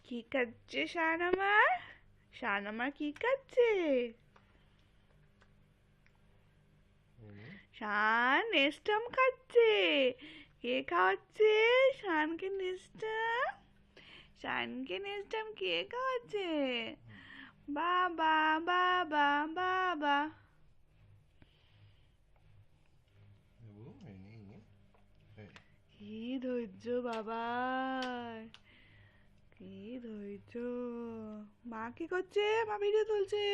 কি খাচ্ছে শান আমার? শান আমার কি খাচ্ছে? শান নেস্টাম খাচ্ছে। কে খাওয়াচ্ছে শানকে নেস্টাম? শানকে নেস্টাম কে খাওয়াচ্ছে? বাবা বাবা বাবা। কি ধৈর্য বাবার, কি ধৈর্য। মা কি করছে? মা ভিডিও তুলছে।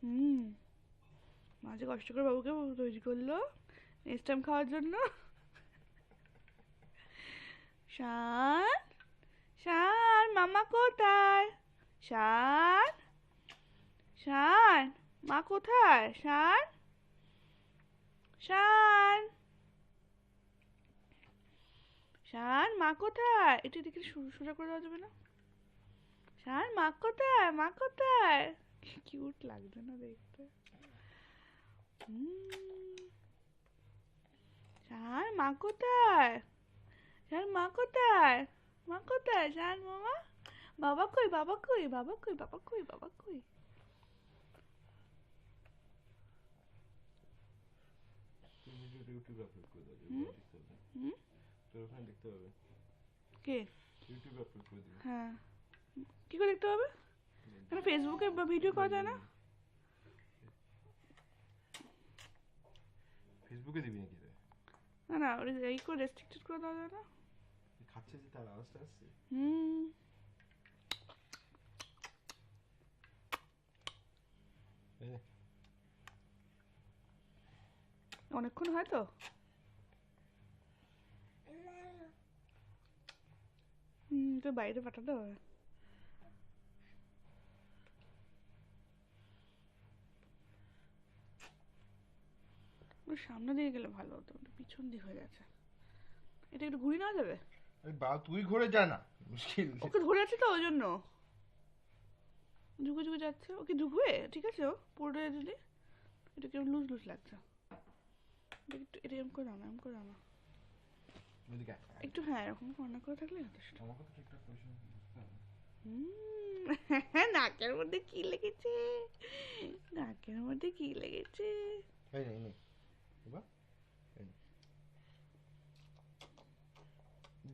হুম, মা যে কষ্ট করে বাবুকে তৈরি করলো নেক্সট টাইম খাওয়ার জন্য। শান, শান মামা কোথায়? শান, শান মা কোথায়? শান, শান, শান মা কোথায়? একটু এদিকে সোজা করে দেওয়া যাবে না? শান মা কোথায়? মা কোথায়? কিউট লাগছে না দেখতে? শান মা কোথায়? শান মা কোথায়? মা কোথায়? শান মামা, বাবা কই? বাবা কই? বাবা কই? বাবা কই? বাবা কই? ইউটিউবে আপলোড করে দাও, হুম হুম তোর ওখানে দেখতে পাবে। কে? ইউটিউবে আপলোড করে দিবি। হ্যাঁ, কি করে দেখতে হবে? কেন ফেসবুকে ভিডিও করা যায় না? ফেসবুকে দিবি নাকি রে? না না, এই করে রেস্ট্রিক্টেড করে দেওয়া যায় না? খাচ্ছে যে তার আওয়াজটা আসছে। হুম, অনেকক্ষণ হয় তো। তো বাইরে পাঠাতে হবে। সামনে দিয়ে গেলে ভালো হতো, পিছন দিক হয়ে গেছে। এটা একটু ঘুরিয়ে নেওয়া যাবে? তুই ঘুরে যা না, মুশকিল। ওকে ধরে আছে তো ওই জন্য ঝুঁকে ঝুঁকে যাচ্ছে। ওকে ঝুঁকবে, ঠিক আছে। ও পড়ে যদি এটা কেমন লুজ লুজ লাগছে। একটু এটা এম করে দাও না, এম করে দাও না একটু। হ্যাঁ, এরকম কর্নার করে থাকলে যথেষ্ট। নাকের মধ্যে কি লেগেছে? নাকের মধ্যে কি লেগেছে?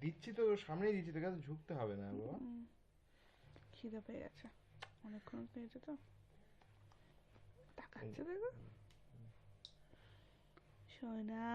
দিচ্ছি তো, সামনেই দিচ্ছি, তোকে ঝুঁকতে হবে না বাবা। খিদে পেয়ে গেছে, অনেকক্ষণ পেয়েছে তো। তাকাচ্ছে দেখো সোনা।